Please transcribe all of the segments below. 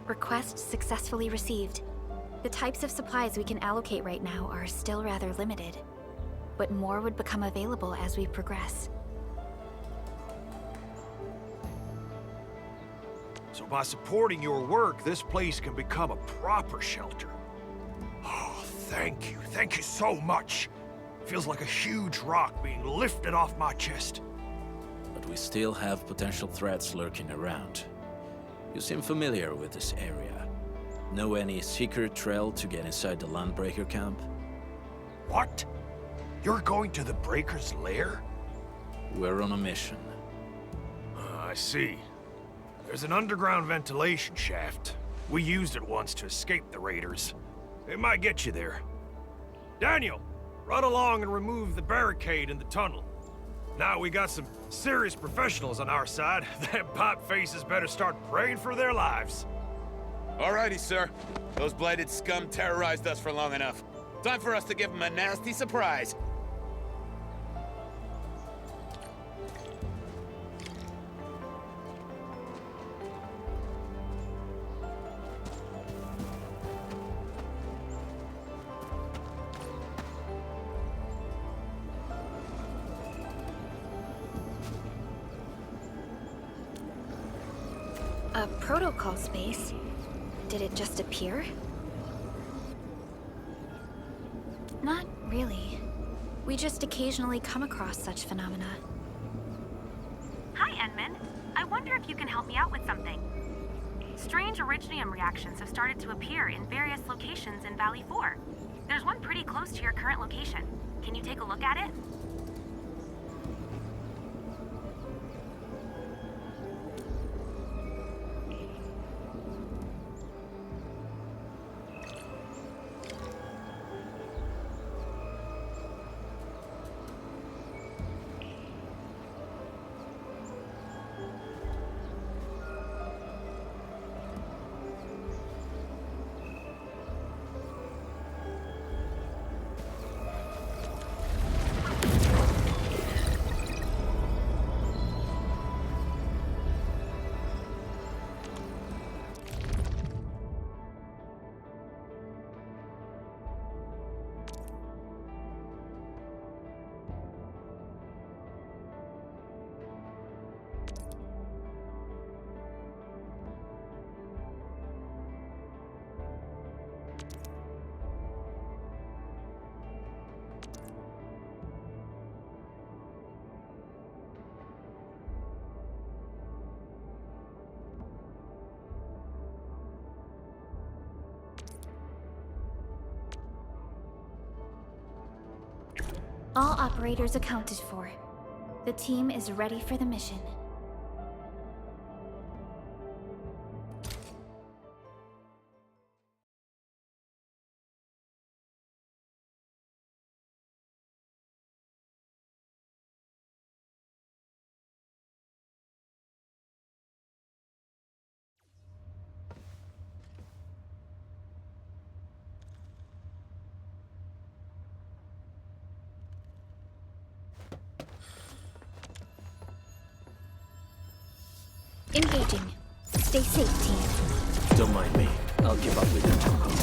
Request successfully received. The types of supplies we can allocate right now are still rather limited, but more would become available as we progress. So by supporting your work, this place can become a proper shelter. Oh, thank you. Thank you so much. Feels like a huge rock being lifted off my chest. But we still have potential threats lurking around. You seem familiar with this area. Know any secret trail to get inside the Landbreaker camp? What? You're going to the Breaker's lair? We're on a mission. I see. There's an underground ventilation shaft. We used it once to escape the raiders. It might get you there. Daniel, run along and remove the barricade in the tunnel. Now we got some serious professionals on our side. Them pipe faces better start praying for their lives. Alrighty, sir. Those blighted scum terrorized us for long enough. Time for us to give them a nasty surprise. A protocol space? Did it just appear? Not really. We just occasionally come across such phenomena. Hi, Edmund. I wonder if you can help me out with something. Strange originium reactions have started to appear in various locations in Valley 4. There's one pretty close to your current location. Can you take a look at it? All operators accounted for. The team is ready for the mission. Engaging. Stay safe, team. Don't mind me. I'll give up with your tempo.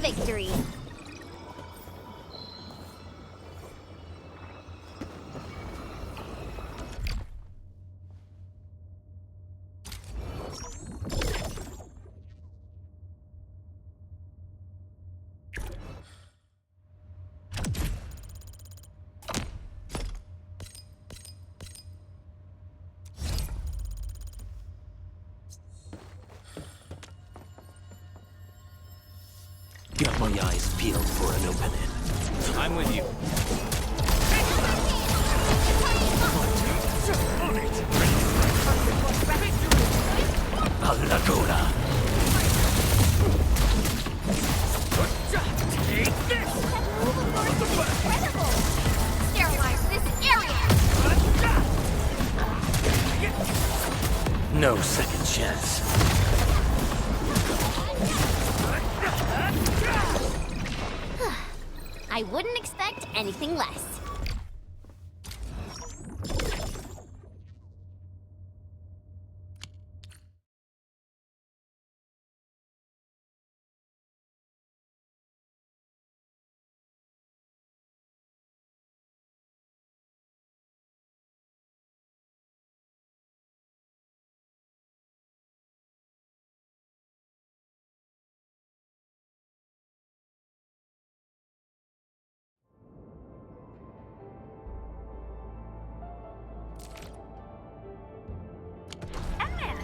Victory. Got my eyes peeled for an opening. I'm with you. I'll No second chance. I wouldn't expect anything less. Edmund!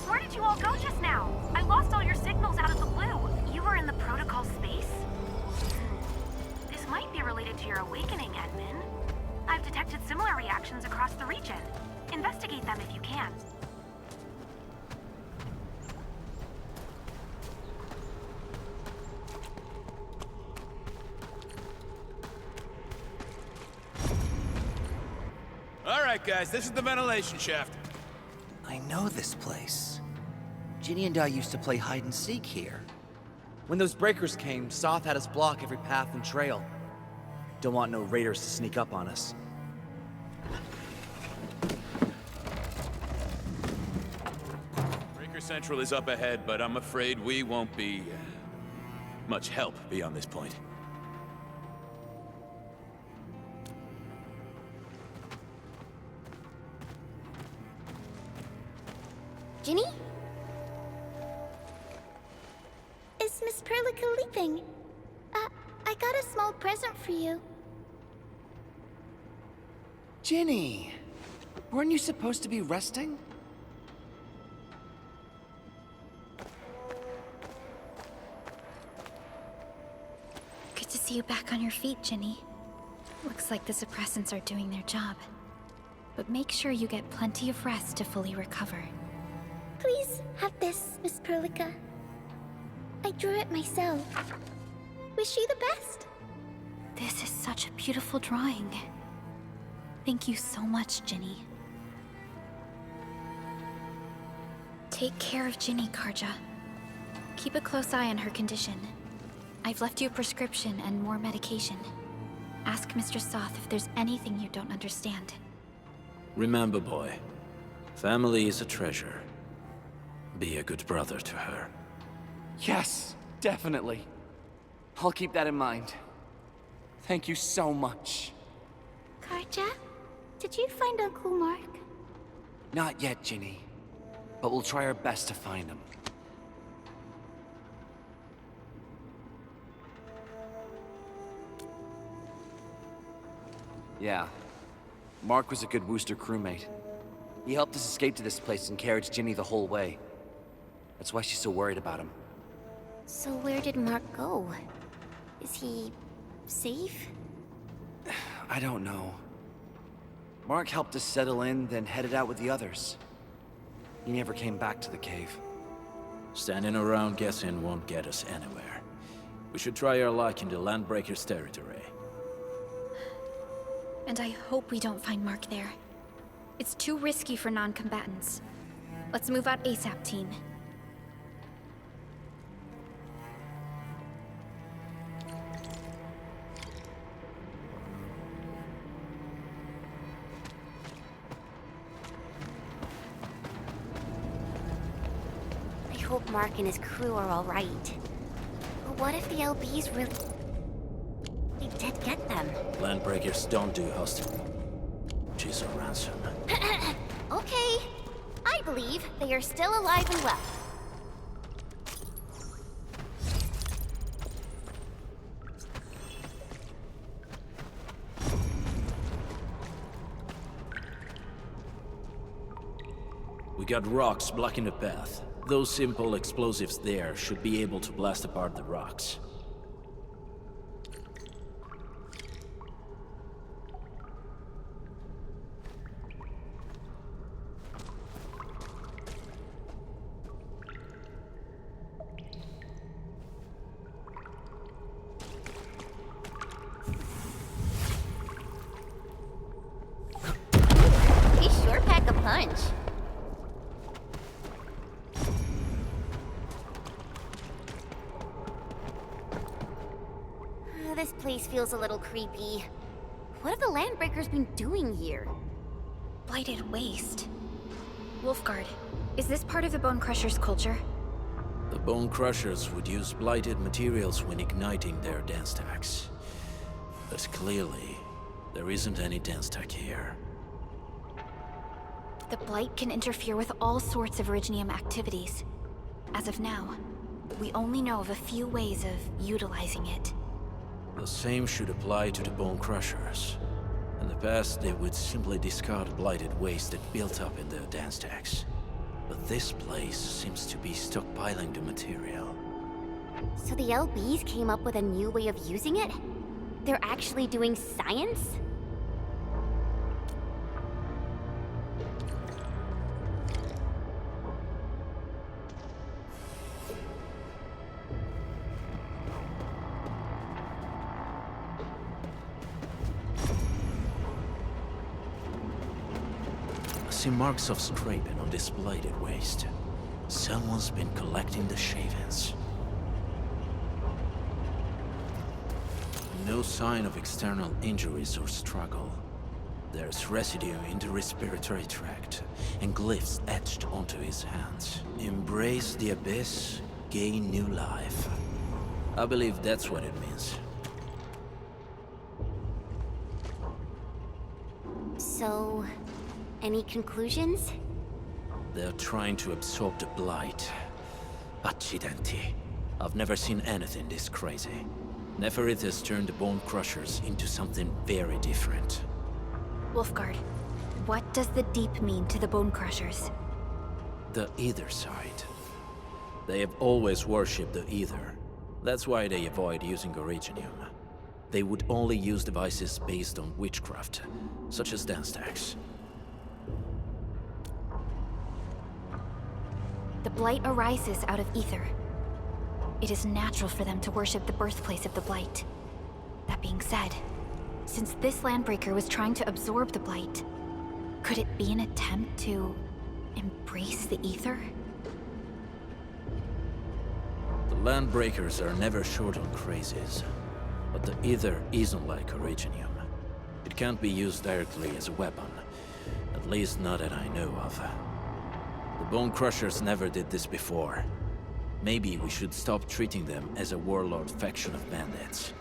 Where did you all go just now? I lost all your signals out of the blue. You were in the protocol space? This might be related to your awakening, Edmund. I've detected similar reactions across the region. Investigate them if you can. All right, guys, this is the ventilation shaft. I know this place. Ginny and I used to play hide and seek here. When those breakers came, Soth had us block every path and trail. Don't want no raiders to sneak up on us. Breaker Central is up ahead, but I'm afraid we won't be much help beyond this point. Ginny? Is Miss Perlica leaving? I got a small present for you. Ginny! Weren't you supposed to be resting? Good to see you back on your feet, Ginny. Looks like the suppressants are doing their job. But make sure you get plenty of rest to fully recover. Please have this, Miss Perlica. I drew it myself. Wish you the best. This is such a beautiful drawing. Thank you so much, Ginny. Take care of Ginny, Karja. Keep a close eye on her condition. I've left you a prescription and more medication. Ask Mr. Soth if there's anything you don't understand. Remember, boy, family is a treasure. Be a good brother to her. Yes, definitely. I'll keep that in mind. Thank you so much. Karja, did you find Uncle Mark? Not yet, Ginny. But we'll try our best to find him. Yeah. Mark was a good Wooster crewmate. He helped us escape to this place and carried Ginny the whole way. That's why she's so worried about him. So where did Mark go? Is he safe? I don't know. Mark helped us settle in, then headed out with the others. He never came back to the cave. Standing around guessing won't get us anywhere. We should try our luck in the Landbreaker's territory. And I hope we don't find Mark there. It's too risky for non-combatants. Let's move out ASAP, team. I hope Mark and his crew are all right. But what if the LBs really... They did get them? Landbreakers don't do hostage. She's a ransom. Okay. I believe they are still alive and well. We got rocks blocking the path. Those simple explosives there should be able to blast apart the rocks. He sure pack a punch. place feels a little creepy. What have the Landbreakers been doing here? Blighted waste. Wolfguard, is this part of the Bone Crusher's culture? The Bone Crushers would use blighted materials when igniting their dance stacks. But clearly, there isn't any dance stack here. The Blight can interfere with all sorts of Originium activities. As of now, we only know of a few ways of utilizing it. The same should apply to the Bone Crushers. In the past, they would simply discard blighted waste that built up in their dance stacks. But this place seems to be stockpiling the material. So the LBs came up with a new way of using it? They're actually doing science? I see marks of scraping on this blighted waste. Someone's been collecting the shavings. No sign of external injuries or struggle. There's residue in the respiratory tract, and glyphs etched onto his hands. Embrace the abyss, gain new life. I believe that's what it means. So, any conclusions? They're trying to absorb the blight. Accidenti. I've never seen anything this crazy. Neferith has turned the Bone Crushers into something very different. Wolfguard, what does the Deep mean to the Bone Crushers? The Ether side. They have always worshipped the Ether. That's why they avoid using Originium. They would only use devices based on witchcraft, such as dance stacks. The Blight arises out of ether. It is natural for them to worship the birthplace of the Blight. That being said, since this Landbreaker was trying to absorb the Blight, could it be an attempt to embrace the ether? The Landbreakers are never short on crazes, but the ether isn't like Originium. It can't be used directly as a weapon, at least not that I know of. The Bone Crushers never did this before. Maybe we should stop treating them as a warlord faction of bandits.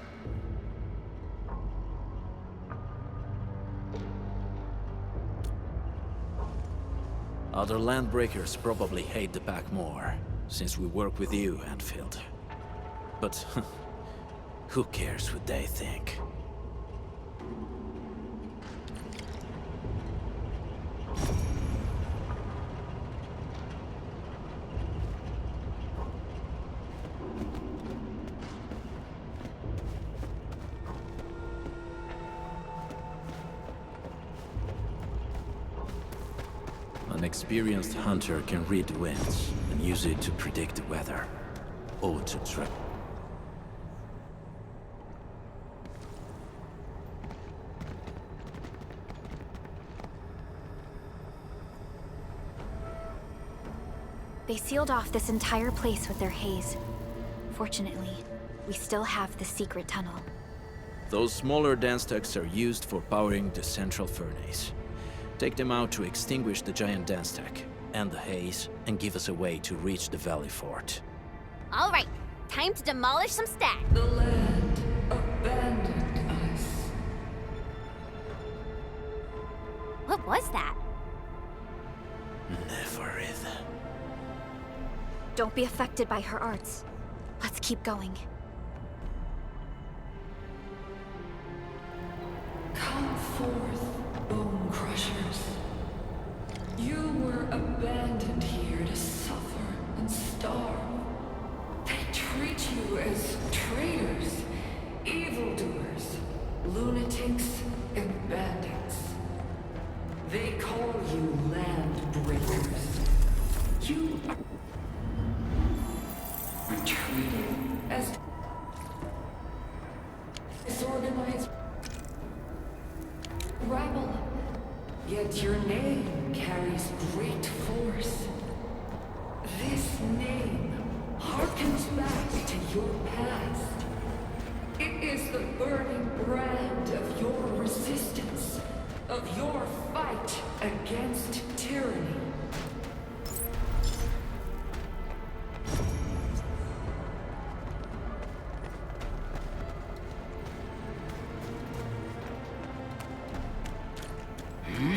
Other Landbreakers probably hate the pack more, since we work with you, Endfield. But who cares what they think? An experienced hunter can read the winds and use it to predict the weather. Or to track. They sealed off this entire place with their haze. Fortunately, we still have the secret tunnel. Those smaller dance stacks are used for powering the central furnace. Take them out to extinguish the giant dance stack and the haze, and give us a way to reach the valley fort. All right, time to demolish some stacks. The land abandoned us. What was that? Neferith. Don't be affected by her arts. Let's keep going. Come forth, Bone Crushers. You were abandoned here to suffer and starve. They treat you as traitors, evildoers, lunatics, and bandits. They call you Landbreakers. You are treated as disorganized rabble. Yet your name carries great force. This name harkens back to your past. It is the burning brand of your resistance, of your fight against tyranny.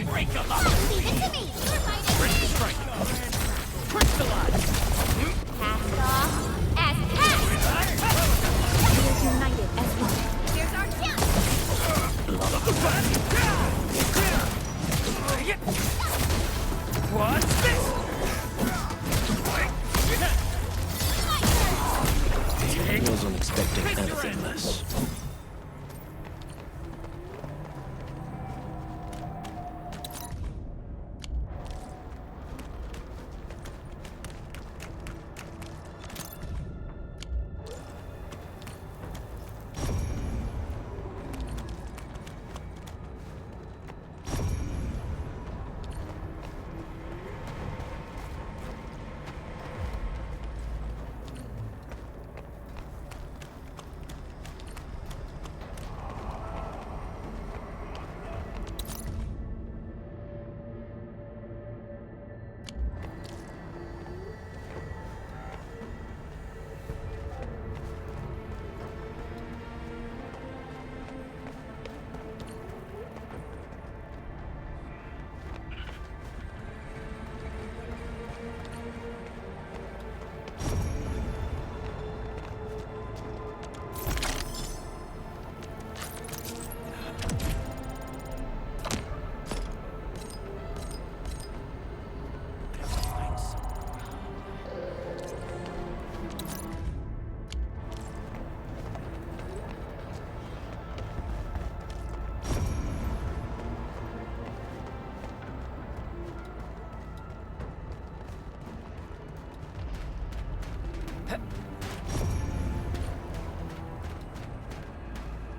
Break them up! Leave it to me! Ready to strike! Crystallize! Cast off as cast! We're united as one. Here's our chance! Blood of the body! What's this? I wasn't expecting anything less.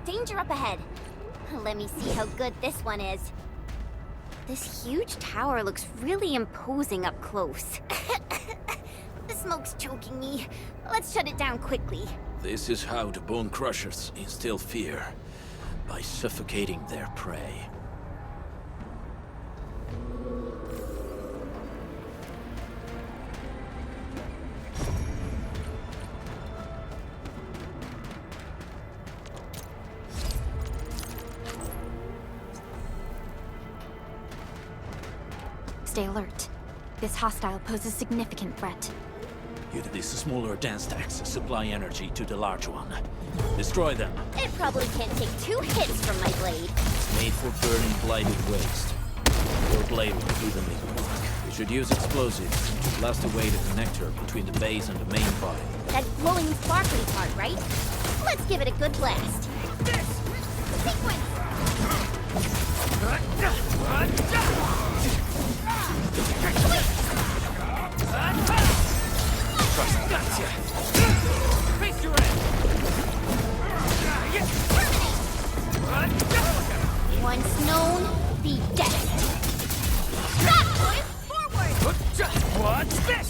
Danger up ahead. Let me see how good this one is. This huge tower looks really imposing up close. The smoke's choking me. Let's shut it down quickly. This is how the Bone Crushers instill fear, by suffocating their prey. Stay alert. This hostile poses significant threat. These smaller dance stacks supply energy to the large one. Destroy them. It probably can't take 2 hits from my blade. It's made for burning blighted waste. Your blade will evenly work. You should use explosives to blast away the connector between the base and the main body. That glowing sparkly part, right? Let's give it a good blast. Sequence! Gotcha! Face your end! Once known, be dead. Stop, boys! Forward! What's this?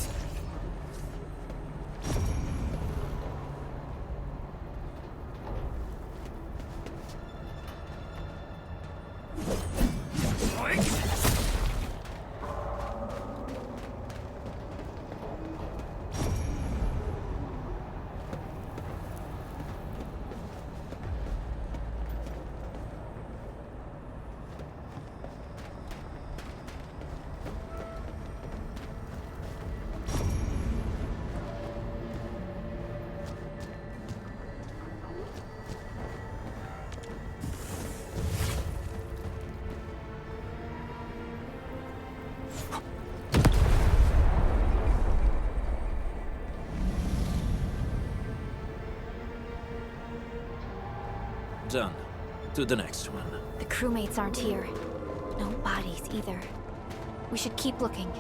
Done. To the next one. The crewmates aren't here. No bodies either. We should keep looking.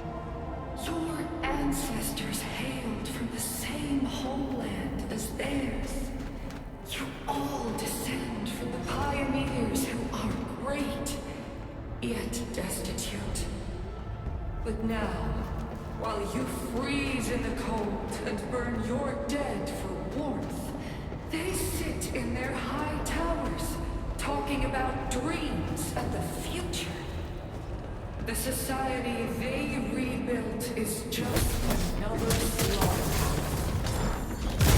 Your ancestors hailed from the same homeland as theirs. You all descend from the pioneers who are great, yet destitute. But now, while you freeze in the cold and burn your dead for warmth, They sit in their high towers, talking about dreams and the future. The society they rebuilt is just another slaughter.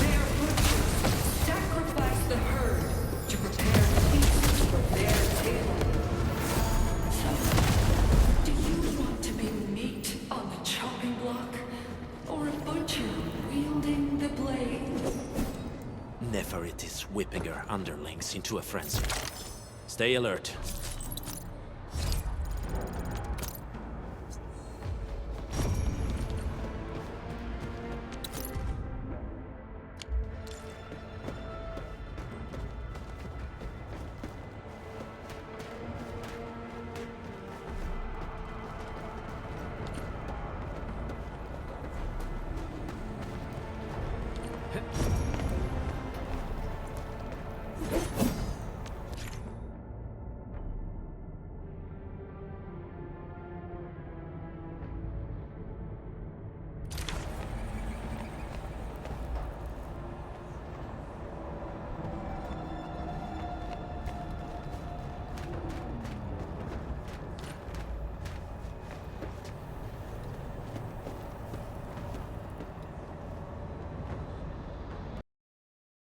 Their butchers sacrifice the herd to prepare feasts for their table. So, do you want to be meat on the chopping block, or a butcher wielding the blade? Neferit is whipping her underlings into a frenzy. Stay alert.